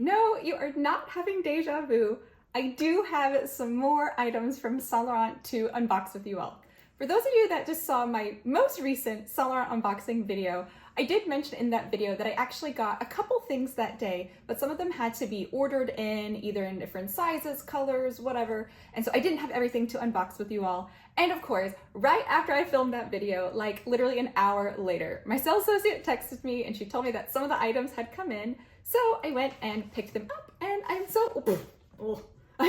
No, you are not having deja vu. I do have some more items from Saint Laurent to unbox with you all. For those of you that just saw my most recent Saint Laurent unboxing video, I did mention in that video that I actually got a couple things that day, but some of them had to be ordered in, either in different sizes, colors, whatever, and so I didn't have everything to unbox with you all. And of course, right after I filmed that video, like literally an hour later, my sales associate texted me and she told me that some of the items had come in, so I went and picked them up, and I'm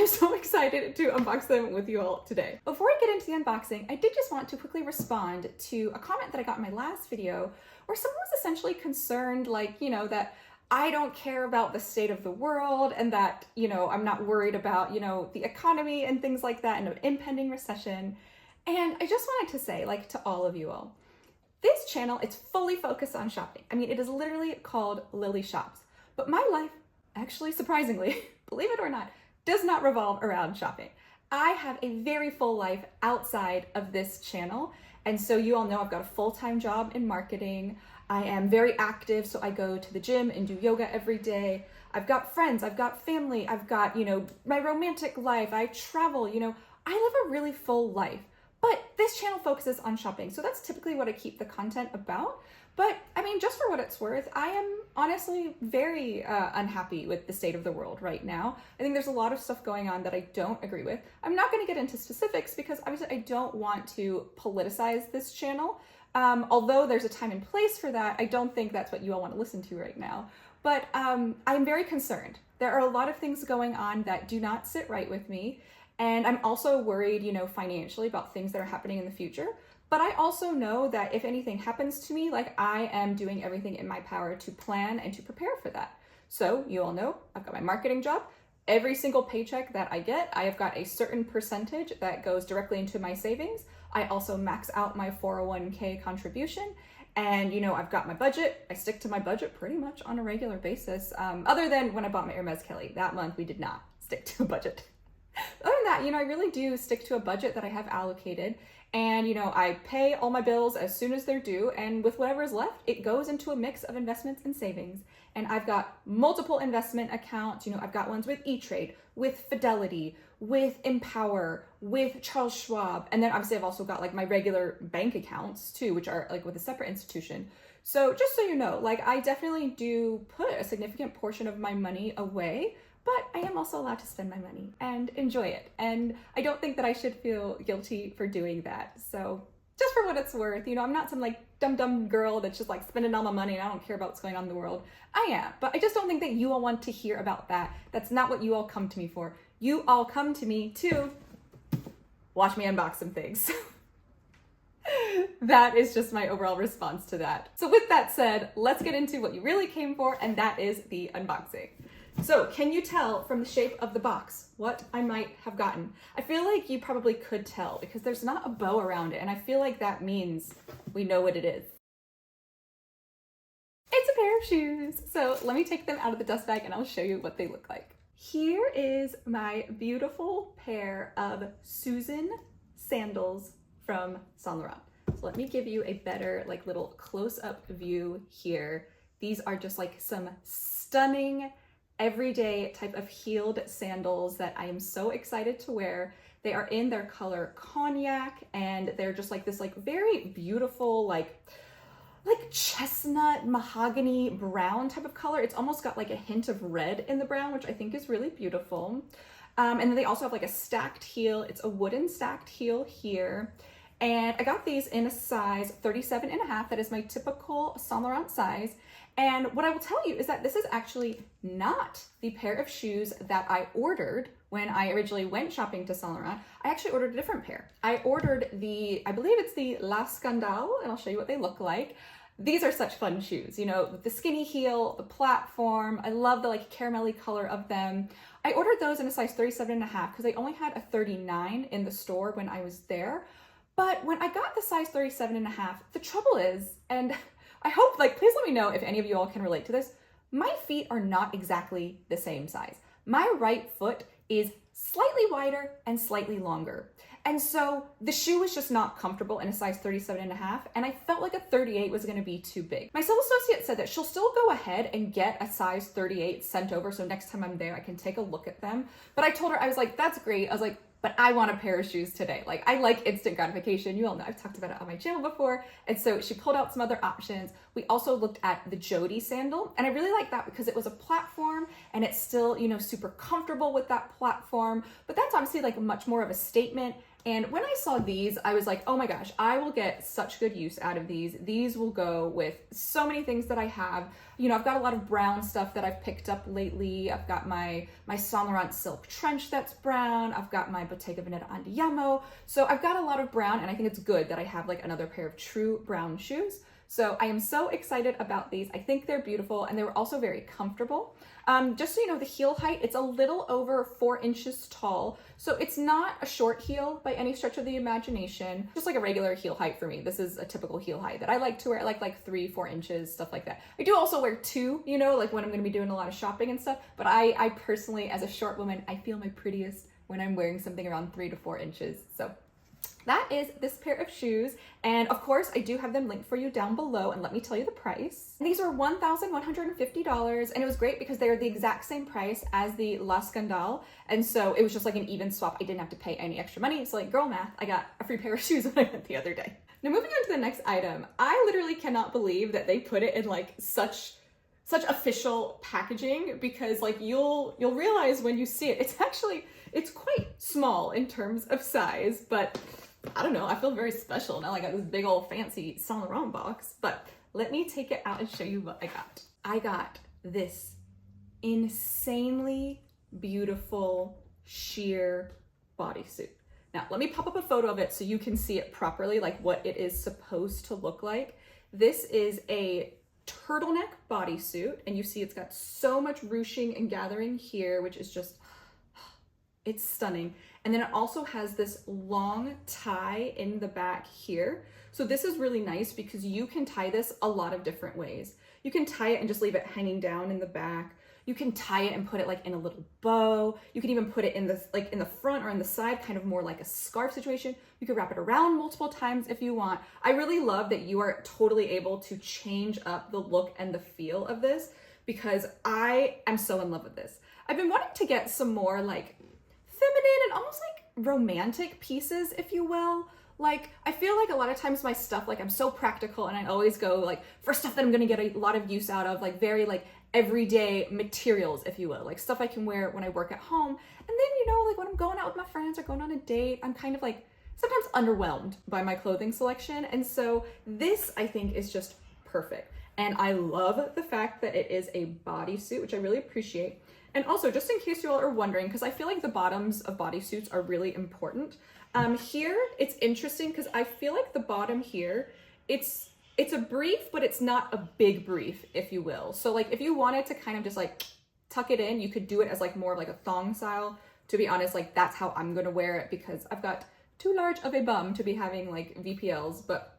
so excited to unbox them with you all today. Before I get into the unboxing, I did just want to quickly respond to a comment that I got in my last video where someone was essentially concerned, like, that I don't care about the state of the world and that, I'm not worried about, the economy and things like that and an impending recession. And I just wanted to say, like, to all of you all, this channel, it's fully focused on shopping. I mean, it is literally called Lily Shops. But my life, actually surprisingly, believe it or not, does not revolve around shopping. I have a very full life outside of this channel. And so you all know I've got a full-time job in marketing. I am very active, so I go to the gym and do yoga every day. I've got friends, I've got family, I've got, my romantic life, I travel, I live a really full life. But this channel focuses on shopping, so that's typically what I keep the content about. But I mean, just for what it's worth, I am honestly very unhappy with the state of the world right now. I think there's a lot of stuff going on that I don't agree with. I'm not going to get into specifics because obviously I don't want to politicize this channel. Although there's a time and place for that, I don't think that's what you all want to listen to right now. But I'm very concerned. There are a lot of things going on that do not sit right with me. And I'm also worried, financially about things that are happening in the future. But I also know that if anything happens to me, like, I am doing everything in my power to plan and to prepare for that. So you all know I've got my marketing job. Every single paycheck that I get, I have got a certain percentage that goes directly into my savings. I also max out my 401k contribution. And, I've got my budget. I stick to my budget pretty much on a regular basis. Other than when I bought my Hermes Kelly. That month, we did not stick to a budget. Other than that, I really do stick to a budget that I have allocated. And, I pay all my bills as soon as they're due. And with whatever is left, it goes into a mix of investments and savings. And I've got multiple investment accounts. I've got ones with E-Trade, with Fidelity, with Empower, with Charles Schwab. And then obviously I've also got like my regular bank accounts too, which are like with a separate institution. So just so you know, like, I definitely do put a significant portion of my money away, but I am also allowed to spend my money and enjoy it. And I don't think that I should feel guilty for doing that. So just for what it's worth, I'm not some like dumb girl that's just like spending all my money and I don't care about what's going on in the world. I am, but I just don't think that you all want to hear about that. That's not what you all come to me for. You all come to me to watch me unbox some things. That is just my overall response to that. So with that said, let's get into what you really came for, and that is the unboxing. So can you tell from the shape of the box what I might have gotten? I feel like you probably could tell because there's not a bow around it, and I feel like that means we know what it is. It's a pair of shoes. So let me take them out of the dust bag and I'll show you what they look like. Here is my beautiful pair of Susan sandals from Saint Laurent. So let me give you a better like little close-up view here. These are just like some stunning everyday type of heeled sandals that I am so excited to wear. They are in their color cognac, and they're just like this like very beautiful like chestnut mahogany brown type of color. It's almost got like a hint of red in the brown, which I think is really beautiful. And then they also have like a stacked heel. It's a wooden stacked heel here. And I got these in a size 37.5. That is my typical Saint Laurent size. And what I will tell you is that this is actually not the pair of shoes that I ordered when I originally went shopping to Saint Laurent. I actually ordered a different pair. I ordered I believe it's the La Scandale, and I'll show you what they look like. These are such fun shoes, with the skinny heel, the platform. I love the like caramelly color of them. I ordered those in a size 37.5 because they only had a 39 in the store when I was there. But when I got the size 37.5, the trouble is, and I hope, please let me know if any of you all can relate to this. My feet are not exactly the same size. My right foot is slightly wider and slightly longer. And so the shoe was just not comfortable in a size 37.5, and I felt like a 38 was gonna be too big. My sales associate said that she'll still go ahead and get a size 38 sent over, so next time I'm there, I can take a look at them. But I told her, I was like, that's great. I was like, but I want a pair of shoes today. Like, I like instant gratification. You all know I've talked about it on my channel before. And so she pulled out some other options. We also looked at the Jody sandal, and I really like that because it was a platform and it's still, you know, super comfortable with that platform. But that's obviously like much more of a statement. And when I saw these, I was like, oh my gosh, I will get such good use out of these. These will go with so many things that I have. You know, I've got a lot of brown stuff that I've picked up lately. I've got my Saint Laurent silk trench that's brown. I've got my Bottega Veneta Andiamo. So I've got a lot of brown, and I think it's good that I have like another pair of true brown shoes. So I am so excited about these. I think they're beautiful, and they were also very comfortable. Just so you know, the heel height, it's a little over 4 inches tall. So it's not a short heel by any stretch of the imagination, just like a regular heel height for me. This is a typical heel height that I like to wear. I like 3-4 inches, stuff like that. I do also wear 2, you know, like when I'm gonna be doing a lot of shopping and stuff. But I personally, as a short woman, I feel my prettiest when I'm wearing something around 3 to 4 inches. So that is this pair of shoes. And of course, I do have them linked for you down below, and let me tell you the price. These are $1,150, and it was great because they are the exact same price as the La Scandale. And so it was just like an even swap. I didn't have to pay any extra money. So like girl math, I got a free pair of shoes when I went the other day. Now moving on to the next item, I literally cannot believe that they put it in like such official packaging, because like you'll realize when you see it, it's quite small in terms of size, but I don't know, I feel very special now. I got this big old fancy Saint Laurent box, but let me take it out and show you what I got. I got this insanely beautiful sheer bodysuit. Now, let me pop up a photo of it so you can see it properly, like what it is supposed to look like. This is a turtleneck bodysuit, and you see it's got so much ruching and gathering here, which is just, it's stunning. And then it also has this long tie in the back here. So this is really nice because you can tie this a lot of different ways. You can tie it and just leave it hanging down in the back. You can tie it and put it like in a little bow. You can even put it in the front or in the side, kind of more like a scarf situation. You could wrap it around multiple times if you want. I really love that you are totally able to change up the look and the feel of this, because I am so in love with this. I've been wanting to get some more like feminine and almost like romantic pieces, if you will. Like, I feel like a lot of times my stuff, like I'm so practical, and I always go like for stuff that I'm gonna get a lot of use out of, like very like everyday materials, if you will, like stuff I can wear when I work at home. And then, you know, like when I'm going out with my friends or going on a date, I'm kind of like sometimes underwhelmed by my clothing selection. And so this, I think, is just perfect. And I love the fact that it is a bodysuit, which I really appreciate. And also, just in case you all are wondering, because I feel like the bottoms of bodysuits are really important. Here, it's interesting because I feel like the bottom here, it's a brief, but it's not a big brief, if you will. So like if you wanted to kind of just like tuck it in, you could do it as like more of like a thong style. To be honest, like that's how I'm gonna wear it, because I've got too large of a bum to be having like VPLs. But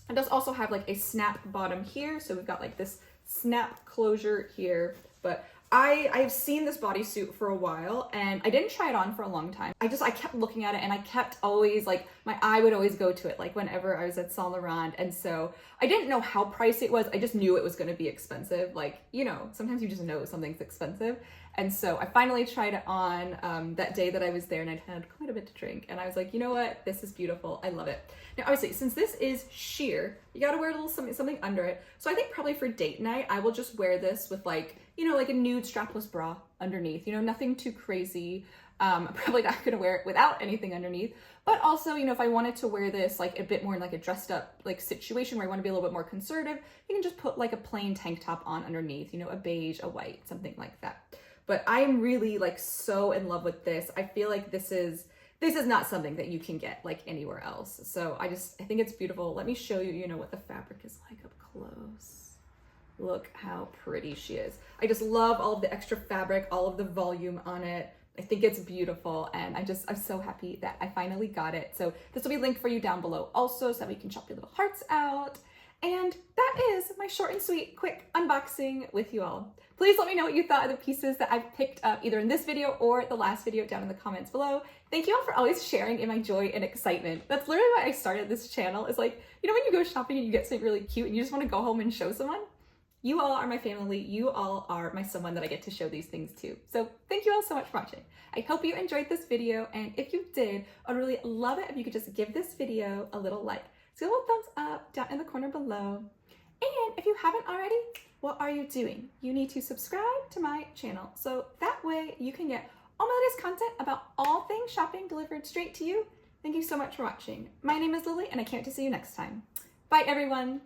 it does also have like a snap bottom here. So we've got like this snap closure here. But I've seen this bodysuit for a while, and I didn't try it on for a long time. I kept looking at it, and I kept always like, my eye would always go to it, like whenever I was at Saint Laurent. And so I didn't know how pricey it was. I just knew it was going to be expensive. Like, you know, sometimes you just know something's expensive. And so I finally tried it on that day that I was there, and I'd had quite a bit to drink. And I was like, you know what? This is beautiful. I love it. Now, obviously, since this is sheer, you got to wear a little something under it. So I think probably for date night, I will just wear this with like, you know, like a nude strapless bra underneath, you know, nothing too crazy. I'm probably not going to wear it without anything underneath. But also, you know, if I wanted to wear this like a bit more in like a dressed up like situation where I want to be a little bit more conservative, you can just put like a plain tank top on underneath, you know, a beige, a white, something like that. But I am really like so in love with this. I feel like this is not something that you can get like anywhere else. So I think it's beautiful. Let me show you, you know, what the fabric is like up close. Look how pretty she is. I just love all of the extra fabric, all of the volume on it. I think it's beautiful, and I'm so happy that I finally got it. So this will be linked for you down below also, so that we can chop your little hearts out. And that is my short and sweet, quick unboxing with you all. Please let me know what you thought of the pieces that I've picked up either in this video or the last video down in the comments below. Thank you all for always sharing in my joy and excitement. That's literally why I started this channel. Is like, you know when you go shopping and you get something really cute and you just want to go home and show someone? You all are my family. You all are my someone that I get to show these things to. So thank you all so much for watching. I hope you enjoyed this video, and if you did, I'd really love it if you could just give this video a little like. So a little thumbs up down in the corner below. And if you haven't already, what are you doing? You need to subscribe to my channel so that way you can get all my latest content about all things shopping delivered straight to you. Thank you so much for watching. My name is Lily, and I can't wait to see you next time. Bye everyone.